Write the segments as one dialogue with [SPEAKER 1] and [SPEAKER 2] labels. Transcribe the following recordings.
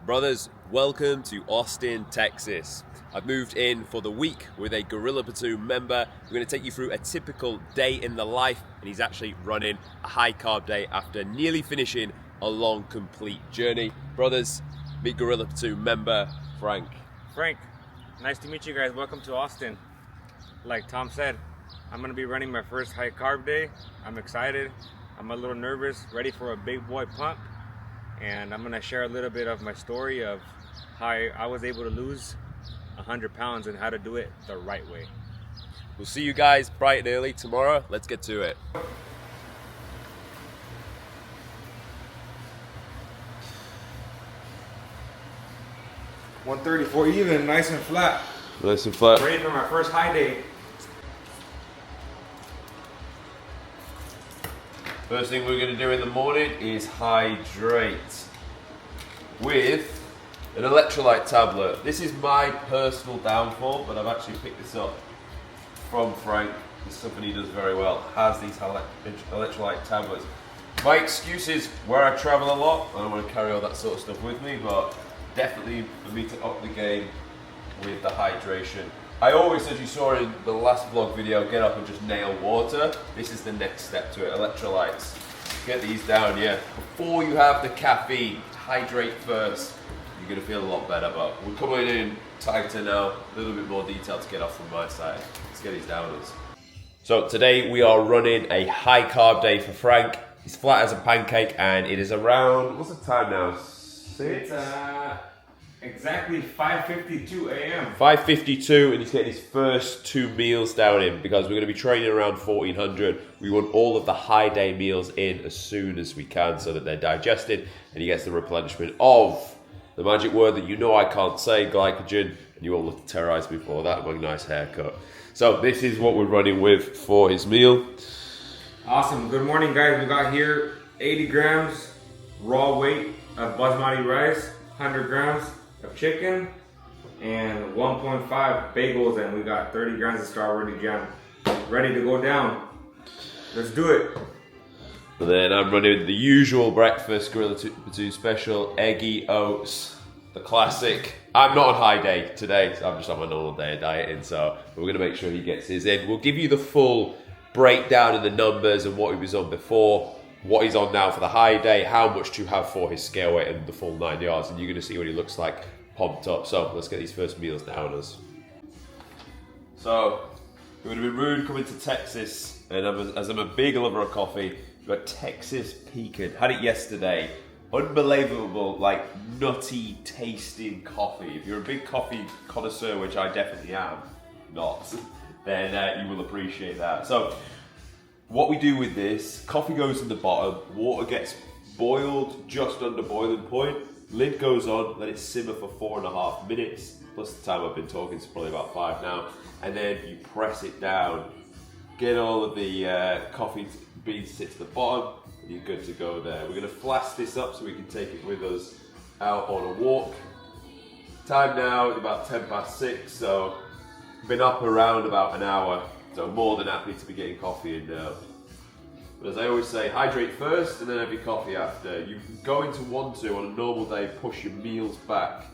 [SPEAKER 1] Brothers, welcome to Austin, Texas. I've moved in for the week with a Gorilla Platoon member. We're going to take you through a typical day in the life, and he's actually running a high carb day after nearly finishing a long, complete journey. Brothers, meet Gorilla Platoon member Frank.
[SPEAKER 2] Frank, nice to meet you guys. Welcome to Austin. Like Tom said, I'm going to be running my first high carb day. I'm excited. I'm a little nervous, ready for a big boy pump. And I'm going to share a little bit of my story of how I was able to lose 100 pounds and how to do it the right way.
[SPEAKER 1] We'll see you guys bright and early tomorrow. Let's get to it.
[SPEAKER 3] $134 even, nice and flat.
[SPEAKER 1] Nice and flat.
[SPEAKER 2] Ready for my first high day.
[SPEAKER 1] First thing we're going to do in the morning is hydrate with an electrolyte tablet. This is my personal downfall, but I've actually picked this up from Frank. It's something he does very well. Has these electrolyte tablets. My excuse is where I travel a lot, I don't want to carry all that sort of stuff with me, but definitely for me to up the game with the hydration. I always, as you saw in the last vlog video, get up and just nail water. This is the next step to it, electrolytes. Get these down, yeah. Before you have the caffeine, hydrate first. You're gonna feel a lot better, but we're coming in tighter now. A little bit more detail to get off from my side. Let's get these downers. So today we are running a high carb day for Frank. He's flat as a pancake and it is around, what's the time now? 6?
[SPEAKER 2] It's exactly 5:52 a.m.
[SPEAKER 1] 5:52, and he's getting his first 2 meals down in because we're going to be training around 1400. We want all of the high day meals in as soon as we can so that they're digested and he gets the replenishment of the magic word that you know I can't say, glycogen, and you all look to terrorize me for that, my nice haircut. So this is what we're running with for his meal.
[SPEAKER 2] Awesome. Good morning, guys. We got here 80 grams raw weight of basmati rice, 100 grams of chicken, and 1.5 bagels, and we got 30 grams of strawberry jam ready to go down. Let's do it.
[SPEAKER 1] And then I'm running the usual breakfast, Gorilla Platoon special, eggy oats, the classic. I'm not on high day today, I'm just on my normal day of dieting, so we're going to make sure he gets his in. We'll give you the full breakdown in the numbers and what he was on before, what he's on now for the high day, how much to have for his scale weight, and the full 9 yards, and you're going to see what he looks like pumped up. So let's get these first meals down us. So it would have been rude coming to Texas, and as I'm a big lover of coffee, we've got Texas Pecan. Had it yesterday. Unbelievable, like nutty tasting coffee. If you're a big coffee connoisseur, which I definitely am not, then you will appreciate that. So what we do with this, coffee goes in the bottom, water gets boiled just under boiling point, lid goes on, let it simmer for 4.5 minutes, plus the time I've been talking, it's probably about 5 now, and then you press it down, get all of the coffee beans sit to the bottom, and you're good to go there. We're going to flask this up so we can take it with us out on a walk. Time now is about 6:10, so been up around about an hour. So more than happy to be getting coffee in now. But as I always say, hydrate first and then have your coffee after. You're going to want to, on a normal day, push your meals back.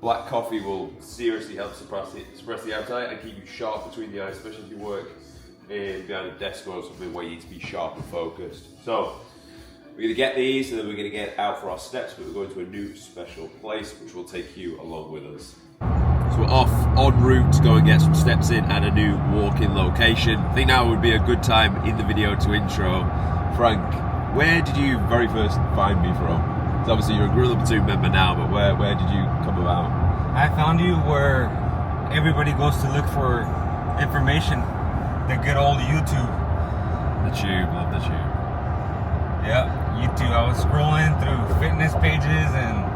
[SPEAKER 1] Black coffee will seriously help suppress the appetite and keep you sharp between the eyes, especially if you work behind a desk or something where you need to be sharp and focused. So we're going to get these and then we're going to get out for our steps, but we're going to a new special place which will take you along with us. So we're off en route to go and get some steps in at a new walk-in location. I think now would be a good time in the video to intro Frank. Where did you very first find me from? So obviously you're a Gorilla Platoon member now, but where did you come about?
[SPEAKER 2] I found you where everybody goes to look for information. The good old YouTube.
[SPEAKER 1] The tube, love the tube.
[SPEAKER 2] Yeah, YouTube. I was scrolling through fitness pages and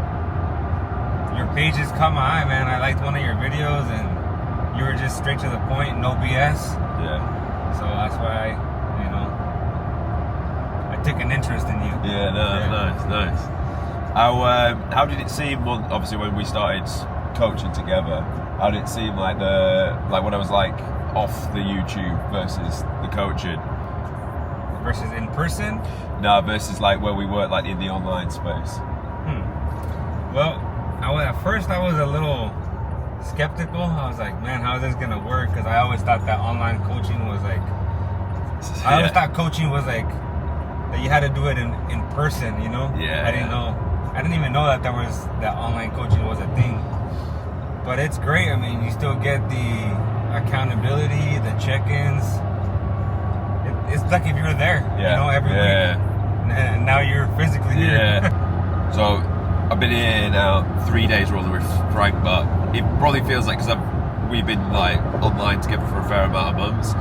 [SPEAKER 2] your pages caught my eye, man. I liked one of your videos and you were just straight to the point, no BS.
[SPEAKER 1] Yeah.
[SPEAKER 2] So that's why I took an interest in you.
[SPEAKER 1] Yeah, nice. How did it seem? Well, obviously when we started coaching together, how did it seem like when I was like off the YouTube versus the coaching?
[SPEAKER 2] Versus in person?
[SPEAKER 1] No, versus like where we work like in the online space.
[SPEAKER 2] Well, at first I was a little skeptical. I was like, man, how is this gonna work? Because I always thought that online coaching was like, I always thought coaching was like that you had to do it in person, you know?
[SPEAKER 1] Yeah.
[SPEAKER 2] I didn't know. I didn't even know that that online coaching was a thing. But it's great. I mean, you still get the accountability, the check-ins. It's like if you were there, you know, every week. And now you're physically here.
[SPEAKER 1] So I've been here now 3 days rolling with Frank, but it probably feels like because we've been like online together for a fair amount of months.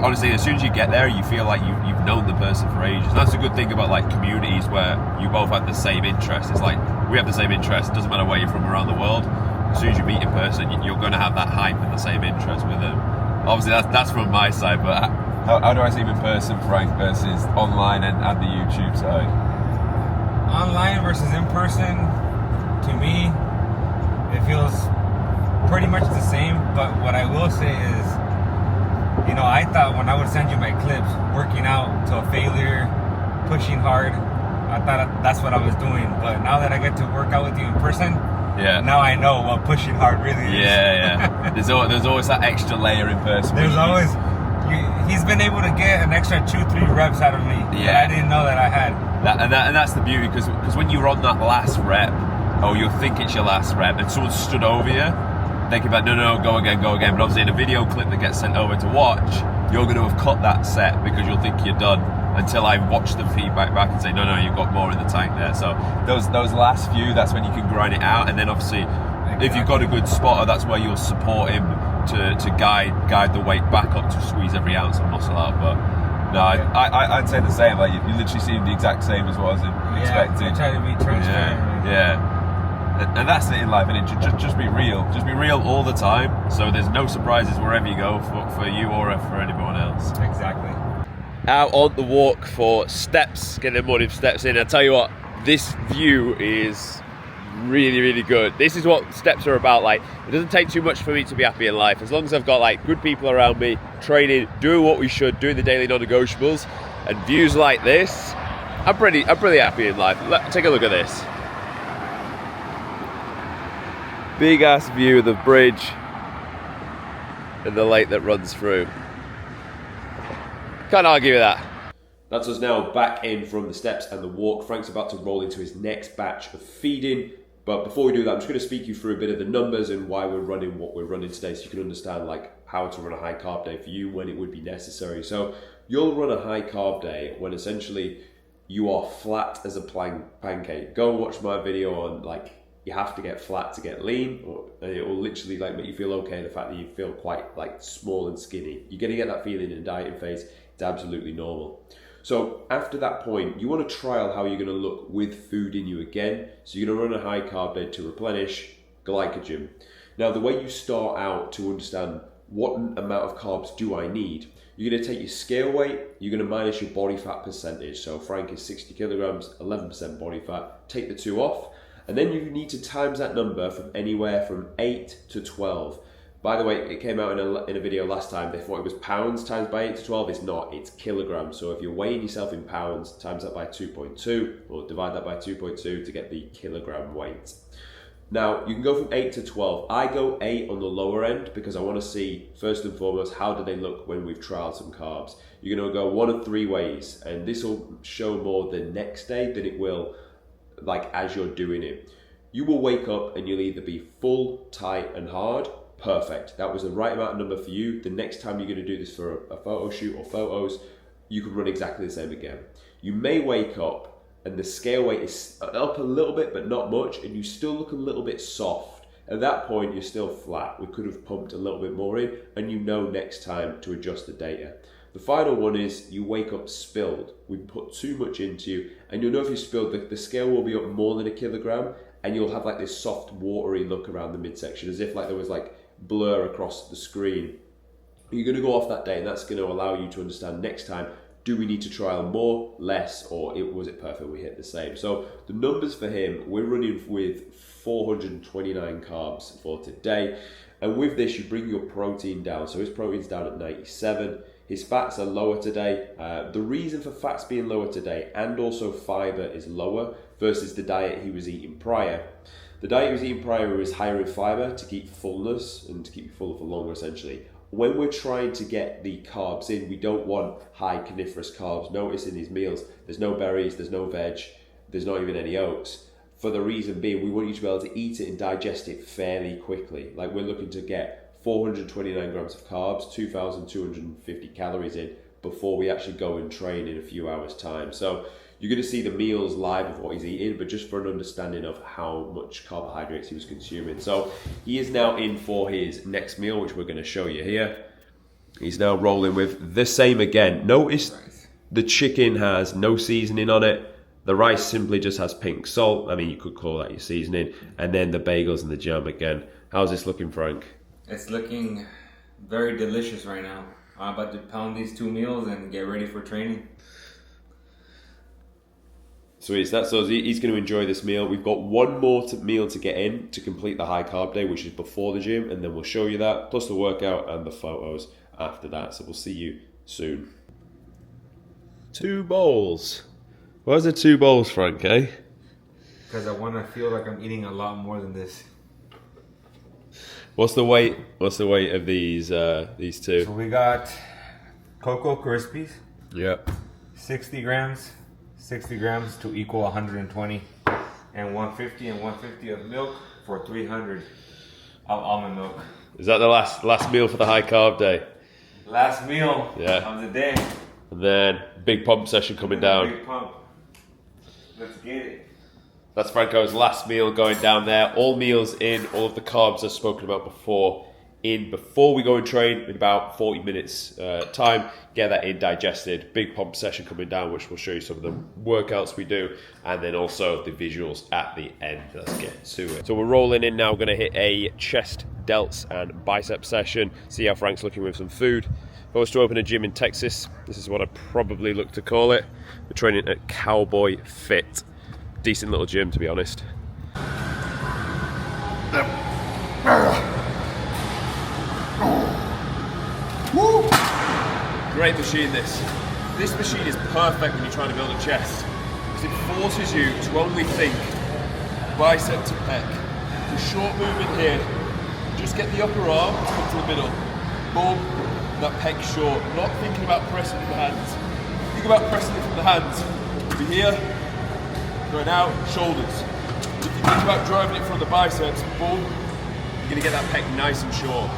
[SPEAKER 1] Honestly, as soon as you get there, you feel like you've known the person for ages. And that's a good thing about like communities where you both have the same interests. It's like we have the same interests. It doesn't matter where you're from around the world. As soon as you meet in person, you're going to have that hype and the same interest with them. Obviously, that's from my side, but how do I see him in person, Frank, versus online and the YouTube side?
[SPEAKER 2] Online versus in person, to me, it feels pretty much the same. But what I will say is, you know, I thought when I would send you my clips, working out to a failure, pushing hard, I thought that's what I was doing. But now that I get to work out with you in person, now I know what pushing hard really is.
[SPEAKER 1] There's always that extra layer in person.
[SPEAKER 2] There's always, he's been able to get an extra 2-3 reps out of me that I didn't know that I had.
[SPEAKER 1] And that's the beauty, because when you're on that last rep, or you think it's your last rep, and someone stood over you, thinking about, no, go again. But obviously in a video clip that gets sent over to watch, you're going to have cut that set because you'll think you're done until I watch them feedback back and say, no, you've got more in the tank there. So those last few, that's when you can grind it out. And then obviously, if you've got a good spotter, that's where you'll support him to guide the weight back up to squeeze every ounce of muscle out. But no, I'd say the same. Like you literally seem the exact same as what I was expecting.
[SPEAKER 2] I try to be transparent.
[SPEAKER 1] Yeah. And that's it in life, and just be real. Just be real all the time. So there's no surprises wherever you go for you or for anyone else.
[SPEAKER 2] Exactly.
[SPEAKER 1] Out on the walk for steps, getting morning steps in. I tell you what, this view is really, really good. This is what steps are about. Like, it doesn't take too much for me to be happy in life. As long as I've got like good people around me, training, doing what we should, doing the daily non-negotiables, and views like this, I'm pretty happy in life. Take a look at this. Big ass view of the bridge and the lake that runs through. Can't argue with that. That's us now back in from the steps and the walk. Frank's about to roll into his next batch of feeding. But before we do that, I'm just going to speak you through a bit of the numbers and why we're running what we're running today, so you can understand like how to run a high carb day for you when it would be necessary. So you'll run a high carb day when essentially you are flat as a pancake. Go and watch my video on like you have to get flat to get lean, and it will literally like make you feel okay. The fact that you feel quite like small and skinny, you're going to get that feeling in the dieting phase. It's absolutely normal. So after that point, you want to trial how you're going to look with food in you again. So you're going to run a high carb day to replenish glycogen. Now the way you start out to understand what amount of carbs do I need, you're going to take your scale weight, you're going to minus your body fat percentage. So Frank is 60 kilograms, 11% body fat, take the 2 off. And then you need to times that number from anywhere from 8 to 12. By the way, it came out in a video last time. They thought it was pounds times by 8 to 12. It's not, it's kilograms. So if you're weighing yourself in pounds, times that by 2.2 or divide that by 2.2 to get the kilogram weight. Now, you can go from 8 to 12. I go 8 on the lower end because I want to see, first and foremost, how do they look when we've trialed some carbs. You're going to go one of 3 ways, and this will show more the next day than it will like as you're doing it. You will wake up and you'll either be full, tight and hard. Perfect. That was the right amount of number for you. The next time you're going to do this for a photo shoot or photos, you can run exactly the same again. You may wake up and the scale weight is up a little bit, but not much, and you still look a little bit soft. At that point, you're still flat. We could have pumped a little bit more in, and you know next time to adjust the data. The final one is you wake up spilled. We put too much into you, and you'll know if you spilled, the scale will be up more than a kilogram, and you'll have like this soft, watery look around the midsection, as if like there was like blur across the screen. You're going to go off that day, and that's going to allow you to understand next time, do we need to trial more, less, or was it perfect, we hit the same. So the numbers for him, we're running with 429 carbs for today, and with this you bring your protein down. So his protein's down at 97, His fats are lower today. The reason for fats being lower today and also fiber is lower versus the diet he was eating prior. The diet he was eating prior was higher in fiber to keep fullness and to keep you full for longer essentially. When we're trying to get the carbs in, we don't want high coniferous carbs. Notice in his meals, there's no berries, there's no veg, there's not even any oats. For the reason being, we want you to be able to eat it and digest it fairly quickly. Like we're looking to get 429 grams of carbs, 2,250 calories in before we actually go and train in a few hours time. So you're going to see the meals live of what he's eating, but just for an understanding of how much carbohydrates he was consuming. So he is now in for his next meal, which we're going to show you here. He's now rolling with the same again. Notice the chicken has no seasoning on it. The rice simply just has pink salt. I mean, you could call that your seasoning. And then the bagels and the jam again. How's this looking, Frank?
[SPEAKER 2] It's looking very delicious right now. I'm about to pound these 2 meals and get ready for training.
[SPEAKER 1] Sweet, so he's going to enjoy this meal. We've got one more meal to get in to complete the high carb day, which is before the gym, and then we'll show you that, plus the workout and the photos after that. So we'll see you soon. 2 bowls. Why is there 2 bowls, Frank, eh?
[SPEAKER 2] Because I want to feel like I'm eating a lot more than this.
[SPEAKER 1] What's the weight of these 2?
[SPEAKER 2] So we got Cocoa Krispies.
[SPEAKER 1] Yep.
[SPEAKER 2] 60 grams to equal 120, and 150 of milk for 300 of almond milk.
[SPEAKER 1] Is that the last meal for the high carb day?
[SPEAKER 2] Last meal of the day.
[SPEAKER 1] And then big pump session coming down.
[SPEAKER 2] Big pump. Let's get it.
[SPEAKER 1] That's Franco's last meal going down there. All meals in, all of the carbs I've spoken about before we go and train in about 40 minutes time. Get that in, digested. Big pump session coming down, which will show you some of the workouts we do, and then also the visuals at the end. Let's get to it. So we're rolling in now. We're going to hit a chest, delts and bicep session. See how Frank's looking with some food. If I was to open a gym in Texas, this is what I'd probably look to call it. We're training at Cowboy Fit. Decent little gym, to be honest. Woo! Great machine, this. This machine is perfect when you're trying to build a chest, because it forces you to only think bicep to pec. The short movement here, just get the upper arm to come to the middle. Boom, that pec short. Not thinking about pressing with the hands. Think about pressing it from the hands. Over here, going out, shoulders. If you think about driving it from the biceps, boom, you're gonna get that pec nice and short.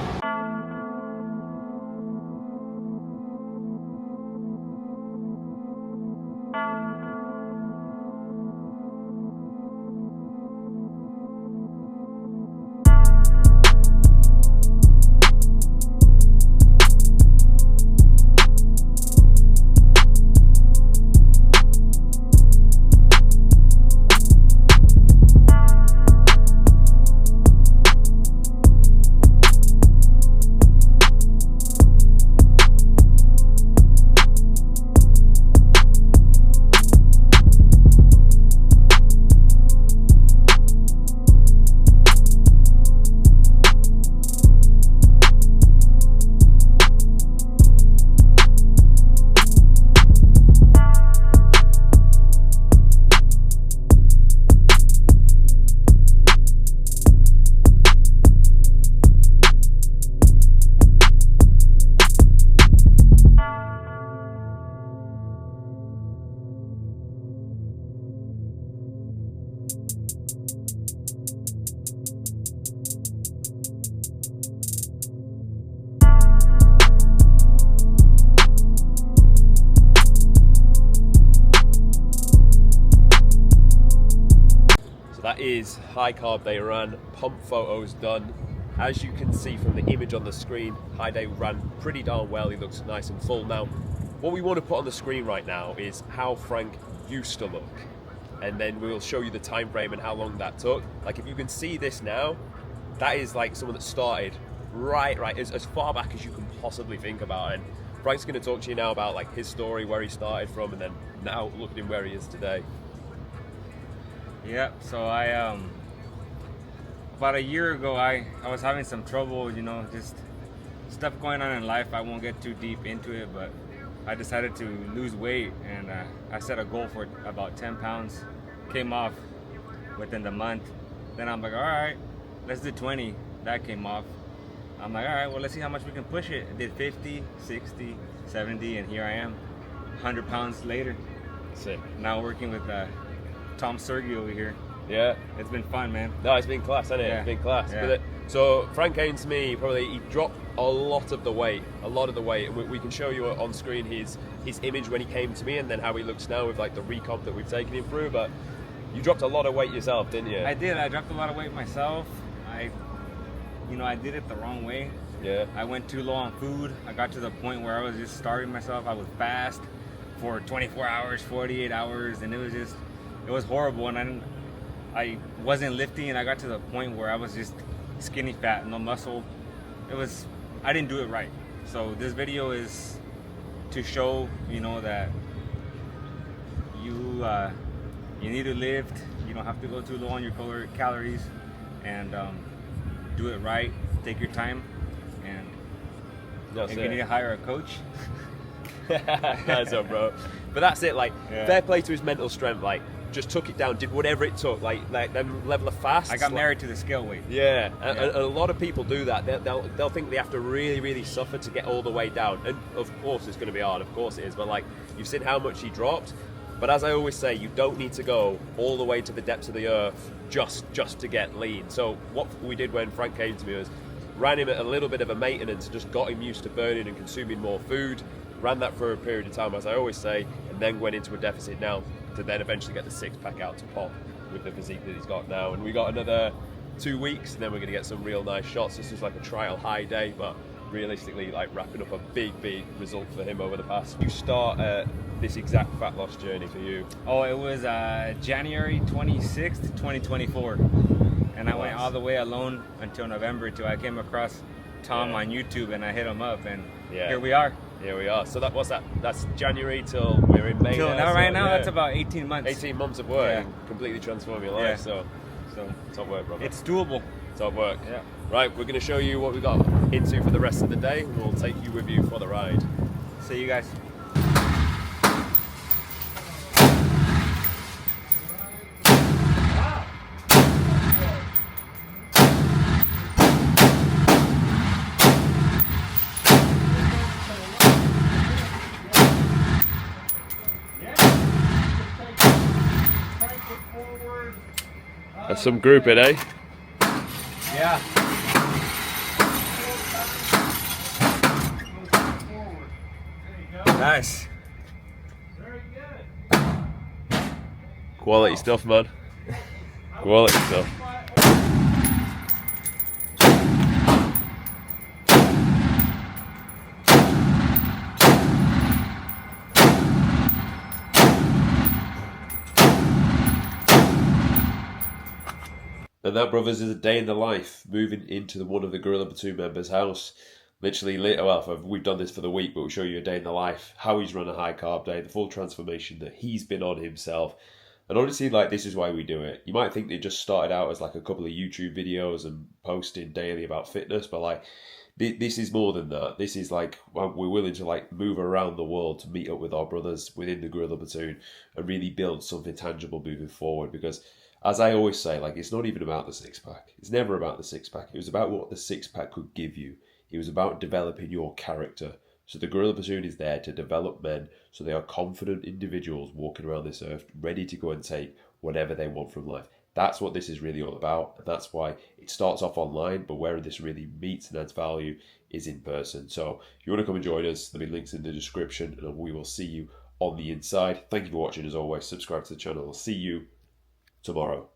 [SPEAKER 1] That is high carb day run, pump photos done. As you can see from the image on the screen, high day ran pretty darn well. He looks nice and full. Now, what we want to put on the screen right now is how Frank used to look. And then we'll show you the time frame and how long that took. Like if you can see this now, that is like someone that started right as far back as you can possibly think about. And Frank's going to talk to you now about like his story, where he started from, and then now look at him where he is today.
[SPEAKER 2] Yep, so I about a year ago I was having some trouble, you know, just stuff going on in life. I won't get too deep into it, but I decided to lose weight, and I set a goal for about 10 pounds. Came off within the month. Then I'm like, all right, let's do 20. That came off. I'm like, all right, well, let's see how much we can push it. I did 50, 60, 70, and here I am, 100 pounds later.
[SPEAKER 1] Sick.
[SPEAKER 2] Now working with Tom Sergey over here.
[SPEAKER 1] Yeah.
[SPEAKER 2] It's been fun, man.
[SPEAKER 1] No, it's been class, hasn't it?
[SPEAKER 2] Yeah.
[SPEAKER 1] It's been class.
[SPEAKER 2] Yeah.
[SPEAKER 1] So Frank came to me, he dropped a lot of the weight. And we can show you on screen his image when he came to me, and then how he looks now with like the recomp that we've taken him through. But you dropped a lot of weight yourself, didn't you?
[SPEAKER 2] I did. I dropped a lot of weight myself. I did it the wrong way.
[SPEAKER 1] Yeah.
[SPEAKER 2] I went too low on food. I got to the point where I was just starving myself. I would fast for 24 hours, 48 hours, and it was horrible. And I wasn't lifting, and I got to the point where I was just skinny fat, no muscle. I didn't do it right. So this video is to show, that you need to lift. You don't have to go too low on your calories, and do it right. Take your time, and if you need to hire a coach.
[SPEAKER 1] That's up, bro. But that's it. Like,
[SPEAKER 2] Yeah.
[SPEAKER 1] fair play to his mental strength. Like, just took it down, did whatever it took. Like them level of fast.
[SPEAKER 2] I got married to the scale weight.
[SPEAKER 1] Yeah, and
[SPEAKER 2] Yeah.
[SPEAKER 1] a lot of people do that. They'll think they have to really, really suffer to get all the way down. And of course it's going to be hard, of course it is. But like, you've seen how much he dropped. But as I always say, you don't need to go all the way to the depths of the earth just to get lean. So what we did when Frank came to me was ran him at a little bit of a maintenance, just got him used to burning and consuming more food, ran that for a period of time, as I always say, and then went into a deficit now to then eventually get the six-pack out to pop with the physique that he's got now. And we got another 2 weeks, and then we're going to get some real nice shots. This was like a trial high day, but realistically, like wrapping up a big result for him over the past. You start this exact fat loss journey for you.
[SPEAKER 2] Oh, it was January 26th, 2024. And I went all the way alone until November, till I came across Tom on YouTube, and I hit him up, and here we are.
[SPEAKER 1] Here we are. So that's January till we're in May.
[SPEAKER 2] Till
[SPEAKER 1] now,
[SPEAKER 2] now,
[SPEAKER 1] so,
[SPEAKER 2] right now,
[SPEAKER 1] yeah.
[SPEAKER 2] that's about 18 months.
[SPEAKER 1] 18 months of work
[SPEAKER 2] Yeah.
[SPEAKER 1] and completely transform your life.
[SPEAKER 2] Yeah.
[SPEAKER 1] So top work, brother.
[SPEAKER 2] It's doable.
[SPEAKER 1] Top work.
[SPEAKER 2] Yeah.
[SPEAKER 1] Right, we're going to show you what we got into for the rest of the day, and we'll take you with you for the ride.
[SPEAKER 2] See you guys.
[SPEAKER 1] That's some grouping, eh?
[SPEAKER 2] Yeah. Nice.
[SPEAKER 1] Quality stuff, man. Quality stuff. And that, brothers, is a day in the life, moving into one of the Gorilla Platoon members' house. Literally, we've done this for the week, but we'll show you a day in the life, how he's run a high carb day, the full transformation that he's been on himself. And honestly, like, this is why we do it. You might think they just started out as like a couple of YouTube videos and posting daily about fitness, but like, this is more than that. This is like, we're willing to like move around the world to meet up with our brothers within the Gorilla Platoon and really build something tangible moving forward. Because as I always say, like, it's not even about the six-pack. It's never about the six-pack. It was about what the six-pack could give you. It was about developing your character. So the Gorilla Platoon is there to develop men so they are confident individuals walking around this earth, ready to go and take whatever they want from life. That's what this is really all about. And that's why it starts off online, but where this really meets and adds value is in person. So if you want to come and join us, there'll be links in the description, and we will see you on the inside. Thank you for watching as always. Subscribe to the channel. I'll see you tomorrow.